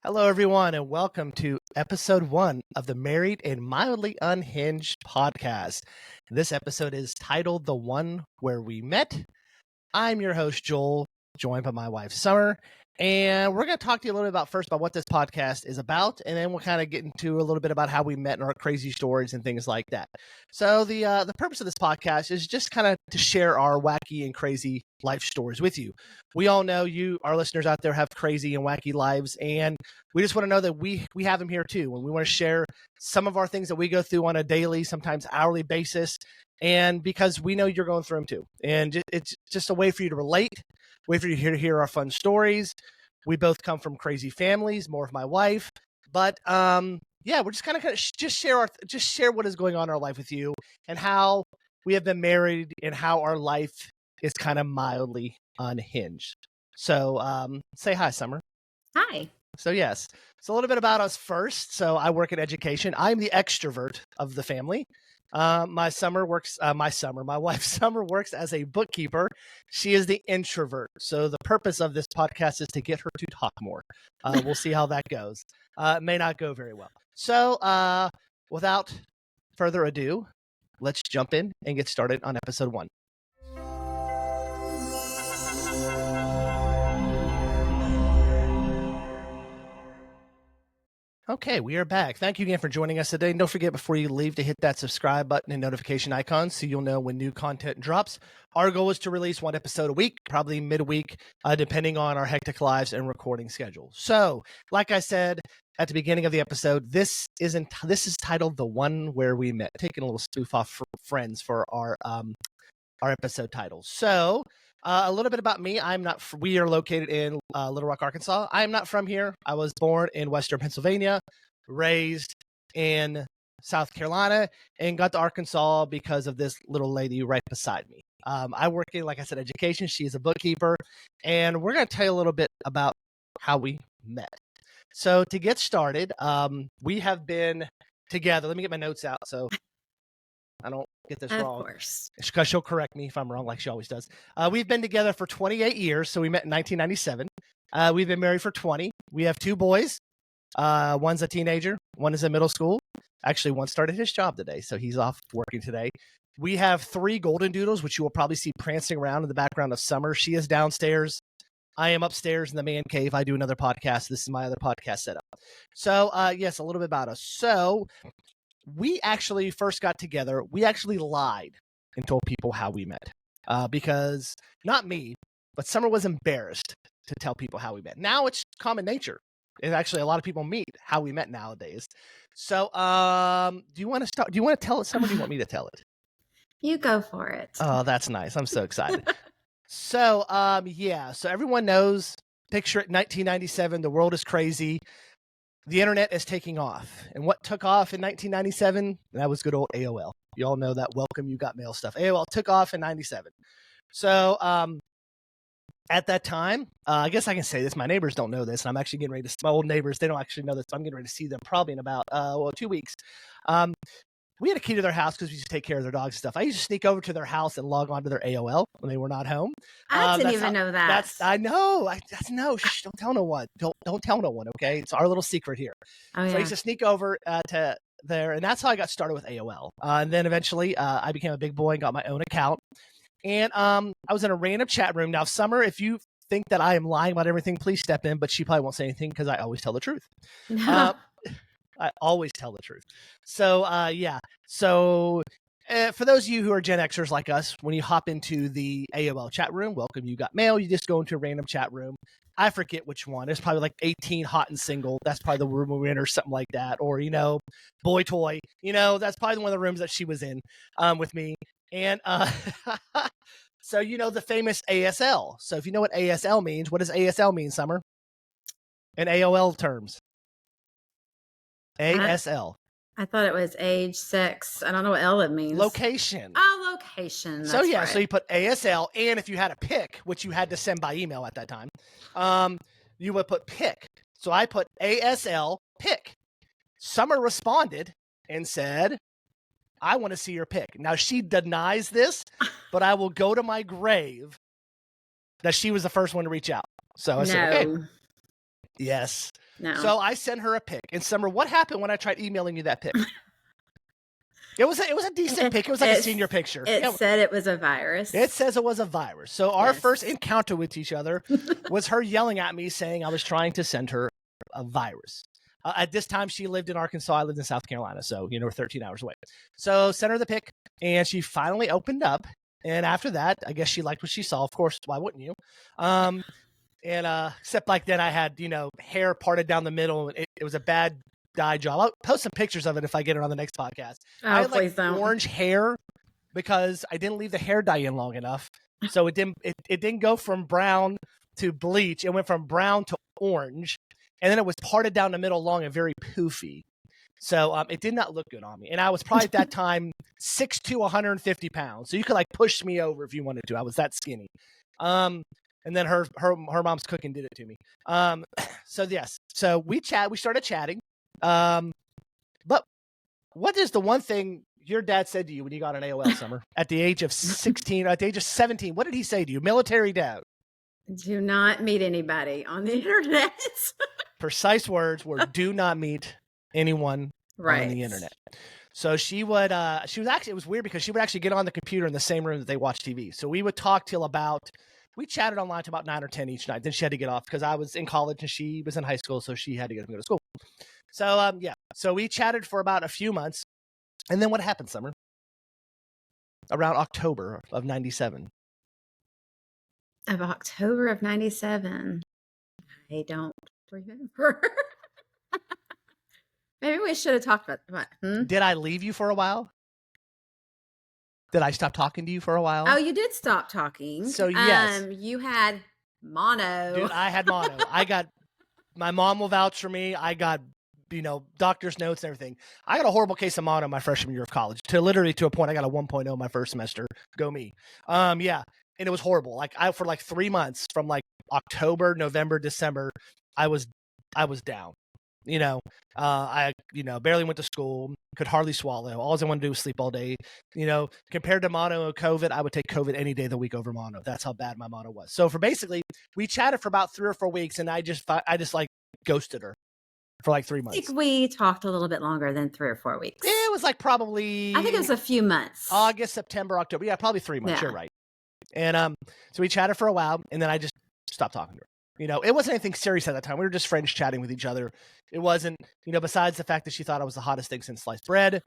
Hello, everyone, and welcome to episode 1 of the Married and Mildly Unhinged podcast. This episode is titled The One Where We Met. I'm your host, Joel, joined by my wife, Summer, and we're going to talk to you a little bit about what this podcast is about, and then we'll kind of get into a little bit about how we met and our crazy stories and things like that. So the purpose of this podcast is just kind of to share our wacky and crazy life stories with you. We all know you, our listeners out there, have crazy and wacky lives, and we just want to know that we have them here too, and we want to share some of our things that we go through on a daily, sometimes hourly basis. And because we know you're going through them too. And it's just a way for you to relate, a way for you to hear our fun stories. We both come from crazy families, more of my wife. But we're just kind of just share what is going on in our life with you and how we have been married and how our life is kind of mildly unhinged. So say hi, Summer. Hi. So yes, so a little bit about us first. So I work in education. I'm the extrovert of the family. My wife Summer works as a bookkeeper. She is the introvert. So the purpose of this podcast is to get her to talk more. We'll see how that goes. It may not go very well. So without further ado, let's jump in and get started on episode 1. Okay, we are back. Thank you again for joining us today. And don't forget before you leave to hit that subscribe button and notification icon so you'll know when new content drops. Our goal is to release 1 episode a week, probably midweek, depending on our hectic lives and recording schedule. So, like I said at the beginning of the episode, this is titled The One Where We Met, taking a little spoof off for Friends for our episode title. So, a little bit about me. We are located in Little Rock, Arkansas. I am not from here. I was born in Western Pennsylvania, raised in South Carolina, and got to Arkansas because of this little lady right beside me. I work in, like I said, education. She's a bookkeeper, and we're going to tell you a little bit about how we met. So to get started, we have been together. Let me get my notes out so I don't get this wrong. Of course. Because she'll correct me if I'm wrong, like she always does. We've been together for 28 years, so we met in 1997. We've been married for 20. We have 2 boys. One's a teenager. One is in middle school. Actually, one started his job today, so he's off working today. We have 3 golden doodles, which you will probably see prancing around in the background of Summer. She is downstairs. I am upstairs in the man cave. I do another podcast. This is my other podcast setup. So, yes, a little bit about us. So, we actually first got together. We actually lied and told people how we met because not me, but Summer was embarrassed to tell people how we met. Now it's common nature. And actually a lot of people meet how we met nowadays. So do you want to start? Do you want to tell it, Summer? Or do you want me to tell it? You go for it. Oh, that's nice. I'm so excited. So so everyone knows, picture it, 1997, the world is crazy. The internet is taking off. And what took off in 1997? That was good old AOL. You all know that welcome you got mail stuff. AOL took off in 97. So at that time, I guess I can say this. My neighbors don't know this. And I'm actually getting ready to, my old neighbors, they don't actually know this. So I'm getting ready to see them probably in about 2 weeks. We had a key to their house because we used to take care of their dogs and stuff. I used to sneak over to their house and log on to their AOL when they were not home. I didn't even know that. I know. Shh, don't tell no one. Don't tell no one, okay? It's our little secret here. Oh, yeah. So I used to sneak over to there, and that's how I got started with AOL. And then eventually I became a big boy and got my own account. And I was in a random chat room. Now, Summer, if you think that I am lying about everything, please step in, but she probably won't say anything because I always tell the truth. No. I always tell the truth. So, So for those of you who are Gen Xers like us, when you hop into the AOL chat room, welcome, you got mail, you just go into a random chat room. I forget which one. It's probably like 18 hot and single. That's probably the room we're in or something like that. Or, boy toy. That's probably one of the rooms that she was in with me. And so, the famous ASL. So if you know what ASL means, what does ASL mean, Summer? In AOL terms. ASL. I thought it was age, sex. I don't know what L it means. Location. Oh, location. That's So right. So you put ASL, and if you had a pic, which you had to send by email at that time, you would put pic. So I put ASL pic. Summer responded and said, I want to see your pic. Now she denies this, but I will go to my grave that she was the first one to reach out. So I said, okay. Yes. No. So I sent her a pic. And Summer, what happened when I tried emailing you that pic? It was a decent pic. It was like a senior picture. It said it was a virus. It says it was a virus. So our first encounter with each other was her yelling at me saying I was trying to send her a virus. At this time, she lived in Arkansas. I lived in South Carolina. So, we're 13 hours away. So sent her the pic and she finally opened up. And after that, I guess she liked what she saw. Of course, why wouldn't you? And except like then I had, hair parted down the middle. It was a bad dye job. I'll post some pictures of it if I get it on the next podcast. I had please don't. Orange hair because I didn't leave the hair dye in long enough. So it didn't go from brown to bleach. It went from brown to orange. And then it was parted down the middle long and very poofy. So it did not look good on me. And I was probably at that time 6'2", 150 pounds. So you could push me over if you wanted to. I was that skinny. And then her mom's cooking did it to me. So yes. So we started chatting. But what is the one thing your dad said to you when you got an AOL, Summer? At the age of 16, at the age of 17, what did he say to you? Military dad. Do not meet anybody on the internet. Precise words were do not meet anyone on the internet. So it was weird because she would actually get on the computer in the same room that they watched TV. So we would talk we chatted online till about 9 or 10 each night. Then she had to get off because I was in college and she was in high school. So she had to go to school. So, so we chatted for about a few months. And then what happened, Summer? Around October of 97. Of October of 97. I don't remember. Maybe we should have talked about what? Did I leave you for a while? Did I stop talking to you for a while? Oh, you did stop talking. So yes. You had mono. Dude, I had mono. My mom will vouch for me. I got, doctor's notes and everything. I got a horrible case of mono my freshman year of college. To a point, I got a 1.0 my first semester. Go me. Yeah. And it was horrible. For 3 months from October, November, December, I was down. I barely went to school, could hardly swallow. All I wanted to do was sleep all day. Compared to mono or COVID, I would take COVID any day of the week over mono. That's how bad my mono was. So we chatted for about 3 or 4 weeks, and I just ghosted her for 3 months. I think we talked a little bit longer than 3 or 4 weeks. It was probably. I think it was a few months. August, September, October. Yeah, probably 3 months. Yeah. You're right. And so we chatted for a while, and then I just stopped talking to her. It wasn't anything serious at that time. We were just friends chatting with each other. It wasn't, besides the fact that she thought I was the hottest thing since sliced bread,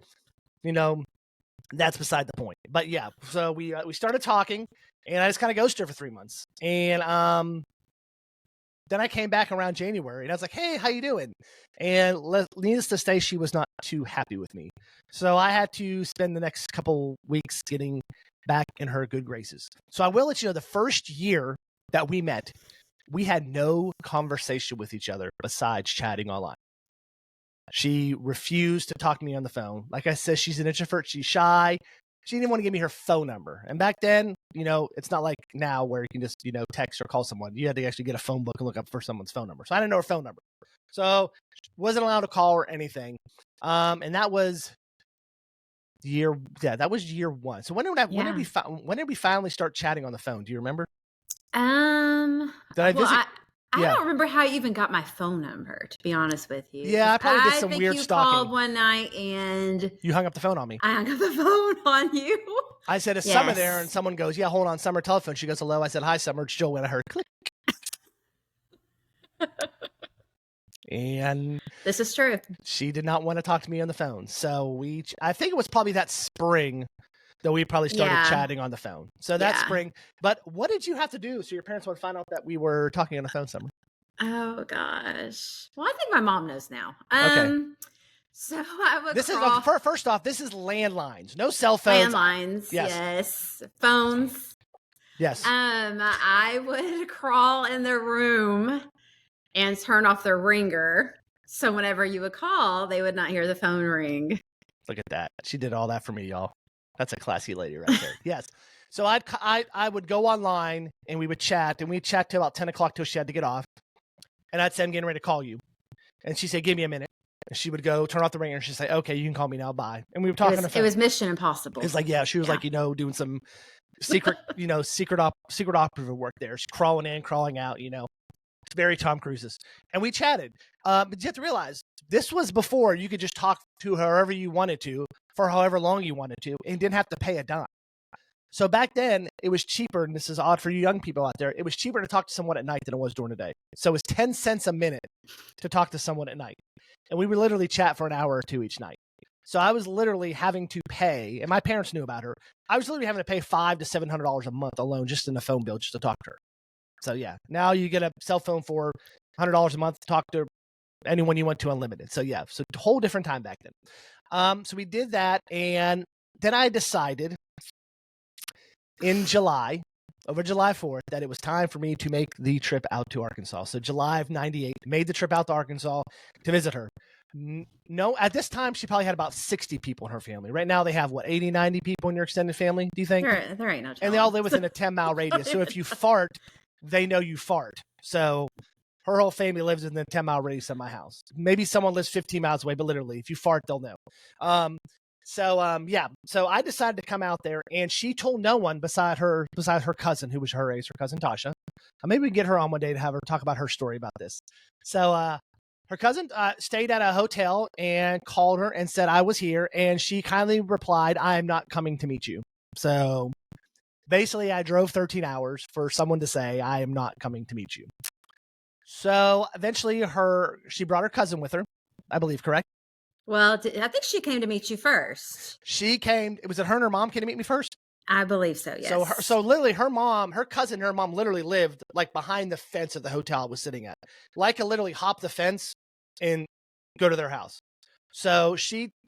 that's beside the point. But yeah, so we started talking, and I just kind of ghosted her for 3 months. And then I came back around January, and I was like, hey, how you doing? And needless to say, she was not too happy with me. So I had to spend the next couple weeks getting back in her good graces. So I will let you know, the first year that we met, we had no conversation with each other besides chatting online. She refused to talk to me on the phone. Like I said, she's an introvert. She's shy. She didn't want to give me her phone number. And back then, it's not like now where you can just, text or call someone. You had to actually get a phone book and look up for someone's phone number. So I didn't know her phone number. So wasn't allowed to call or anything. And that was year 1. So when did we finally start chatting on the phone? Do you remember? Did I visit? I don't remember how you even got my phone number, to be honest with you. Yeah, I probably did some weird stalking. You called one night and you hung up the phone on me. I hung up the phone on you. I said, is Summer there? And someone goes, yeah, hold on, Summer telephone. She goes, hello. I said, hi, Summer. It's Joel. When I heard click. And this is true. She did not want to talk to me on the phone. So I think it was probably that spring that we probably started chatting on the phone. So that spring. But what did you have to do so your parents would find out that we were talking on the phone, Summer? Oh, gosh. Well, I think my mom knows now. Okay. So I would first off, this is landlines. No cell phones. Landlines, yes. Phones. Yes. I would crawl in their room and turn off their ringer. So whenever you would call, they would not hear the phone ring. Look at that. She did all that for me, y'all. That's a classy lady right there. Yes. So I would go online and we would chat, and we'd chat till about 10 o'clock till she had to get off. And I'd say, I'm getting ready to call you. And she'd say, give me a minute. And she would go turn off the ringer and she'd say, okay, you can call me now. Bye. And we would talk on the phone. It was Mission Impossible. It's she was doing some secret, secret operative work there. She's crawling in, crawling out, Very Tom Cruise's. And we chatted. But you have to realize, this was before you could just talk to whoever you wanted to for however long you wanted to and didn't have to pay a dime. So back then, it was cheaper, and this is odd for you young people out there, it was cheaper to talk to someone at night than it was during the day. So it was 10 cents a minute to talk to someone at night. And we would literally chat for an hour or two each night. So I was literally having to pay, and my parents knew about her, I was literally having to pay $500 to $700 a month alone just in the phone bill just to talk to her. So yeah, now you get a cell phone for $100 a month to talk to anyone you want to unlimited. So yeah, so a whole different time back then. So we did that, and then I decided in July, over July 4th, that it was time for me to make the trip out to Arkansas. So July of 98, made the trip out to Arkansas to visit her. No, at this time, she probably had about 60 people in her family. Right now, they have, 80, 90 people in your extended family, do you think? There ain't no telling. And they all live within a 10-mile radius. So if you fart, they know you fart. So her whole family lives in the 10-mile radius of my house. Maybe someone lives 15 miles away, but literally, if you fart, they'll know. So I decided to come out there, and she told no one besides her cousin, who was her age, her cousin Tasha. Maybe we can get her on one day to have her talk about her story about this. So her cousin stayed at a hotel and called her and said I was here, and she kindly replied, "I am not coming to meet you." So basically, I drove 13 hours for someone to say, "I am not coming to meet you." So eventually, she brought her cousin with her, I believe, correct? Well, I think she came to meet you first. She came. Was it her and her mom came to meet me first? I believe so, yes. So literally her cousin and her mom literally lived like behind the fence of the hotel I was sitting at. Like, could literally hop the fence and go to their house. So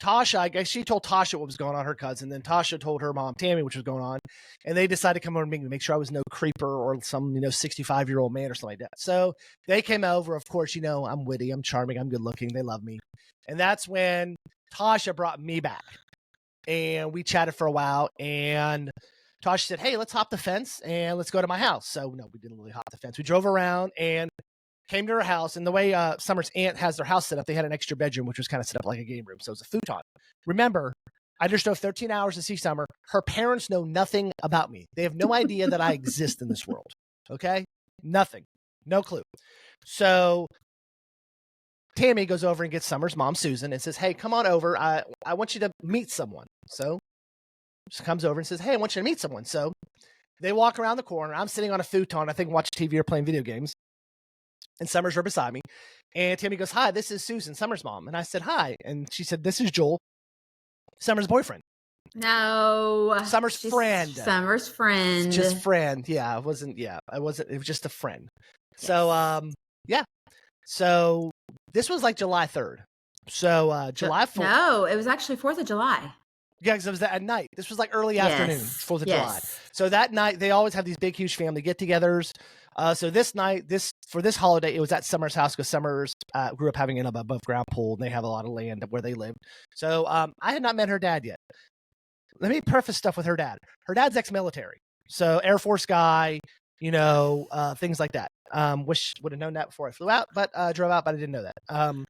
I guess she told Tasha what was going on, her cousin. Then Tasha told her mom, Tammy, which was going on. And they decided to come over and make sure I was no creeper or some, 65-year-old man or something like that. So they came over. Of course, I'm witty, I'm charming, I'm good looking. They love me. And that's when Tasha brought me back. And we chatted for a while. And Tasha said, "Hey, let's hop the fence and let's go to my house." So no, we didn't really hop the fence. We drove around and came to her house. And the way Summer's aunt has their house set up, they had an extra bedroom, which was kind of set up like a game room. So it was a futon. Remember, I just drove 13 hours to see Summer. Her parents know nothing about me. They have no idea that I exist in this world. Okay? Nothing. No clue. So Tammy goes over and gets Summer's mom, Susan, and says, "Hey, come on over. I want you to meet someone." So she comes over and says, "Hey, I want you to meet someone." So they walk around the corner. I'm sitting on a futon, I think watching TV or playing video games. And Summer's right beside me. And Tammy goes, "Hi, this is Susan, Summer's mom." And I said, "Hi." And she said, "This is Joel, Summer's boyfriend." No. Summer's friend. Summer's friend. Just friend. Yeah, it was just a friend. Yes. So, yeah. So this was like July 3rd. So July 4th. No, it was actually 4th of July. Yeah, because it was at night. This was like early afternoon, 4th of July. So that night, they always have these big, huge family get-togethers. So this night, for this holiday, it was at Summer's house because Summer's grew up having an above-ground pool, and they have a lot of land where they live. So I had not met her dad yet. Let me preface stuff with her dad. Her dad's ex-military, so Air Force guy, things like that. Wish would have known that before I flew out, but drove out, but I didn't know that.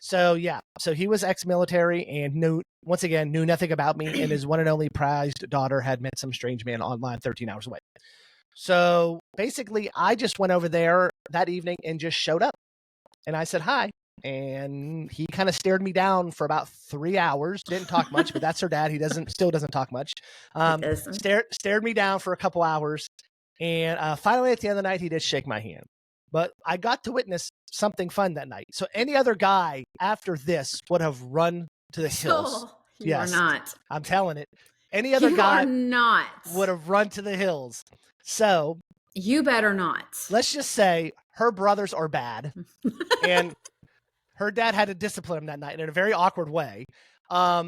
So he was ex-military and knew nothing about me, and his one and only prized daughter had met some strange man online 13 hours away. So basically, I just went over there that evening and just showed up, and I said hi, and he kind of stared me down for about 3 hours. Didn't talk much, but that's her dad. He still doesn't talk much. Stared me down for a couple hours, and finally at the end of the night, he did shake my hand. But I got to witness something fun that night. So any other guy after this would have run to the hills. You are not. I'm telling it. Any other guy would have run to the hills. So you better not. Let's just say her brothers are bad, and her dad had to discipline him that night in a very awkward way. I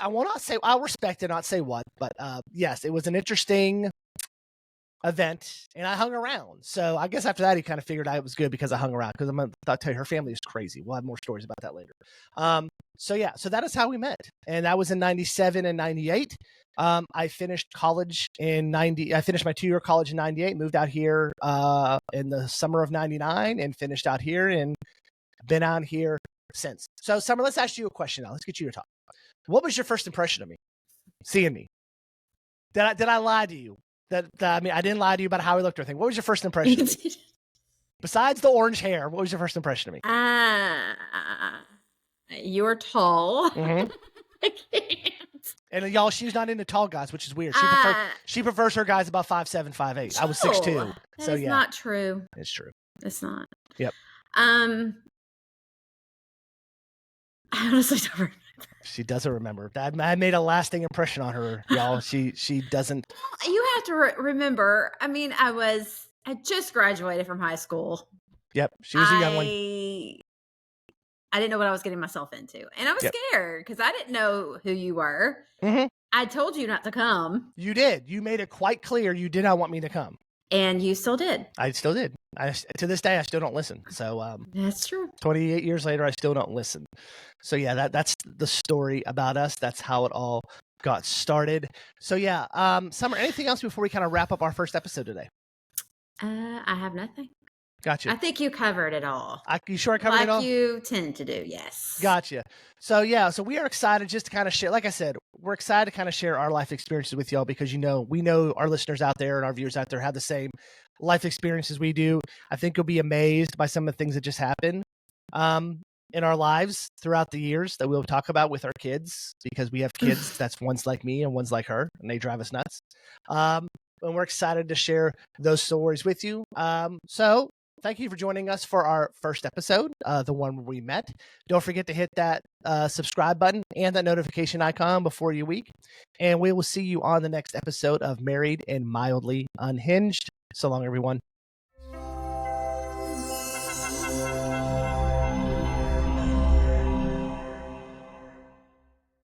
will not say, I'll respect it, not say what, but yes, it was an interesting event, and I hung around. So I guess after that, he kind of figured it was good because I hung around, because I'll tell you, her family is crazy. We'll have more stories about that later. So that is how we met. And that was in 97 and 98. I finished college in 90. I finished my 2-year college in 98, moved out here in the summer of 99 and finished out here and been out here since. So Summer, let's ask you a question now. Let's get you to talk. What was your first impression of me? Seeing me? Did I lie to you? I didn't lie to you about how I looked or anything. What was your first impression of me? Besides the orange hair, what was your first impression of me? You're tall. Mhm. I can't. And y'all, she's not into tall guys, which is weird. She prefers her guys about 5'7", 5'8". I was 6'2", That so is yeah, not true. it's true. It's not. Yep. I honestly don't remember. She doesn't remember. I made a lasting impression on her, y'all. She doesn't. You have to remember. I mean, I just graduated from high school. Yep, she was a young one. I didn't know what I was getting myself into, and I was scared because I didn't know who you were. Mhm. I told you not to come. You did. You made it quite clear you did not want me to come. And you still did. I still did. To this day, I still don't listen. So that's true. 28 years later, I still don't listen. So yeah, that's the story about us. That's how it all got started. So yeah, Summer, anything else before we kind of wrap up our first episode today? I have nothing. Gotcha. I think you covered it all. You sure I covered it all? Like you tend to do, yes. Gotcha. So yeah, so we are excited just to kind of share, like I said, we're excited to kind of share our life experiences with y'all because, we know our listeners out there and our viewers out there have the same life experiences we do. I think you'll be amazed by some of the things that just happen in our lives throughout the years that we'll talk about with our kids, because we have kids that's one's like me and one's like her, and they drive us nuts. And we're excited to share those stories with you. So thank you for joining us for our first episode, the one where we met. Don't forget to hit that subscribe button and that notification icon before your week. And we will see you on the next episode of Married and Mildly Unhinged. So long, everyone.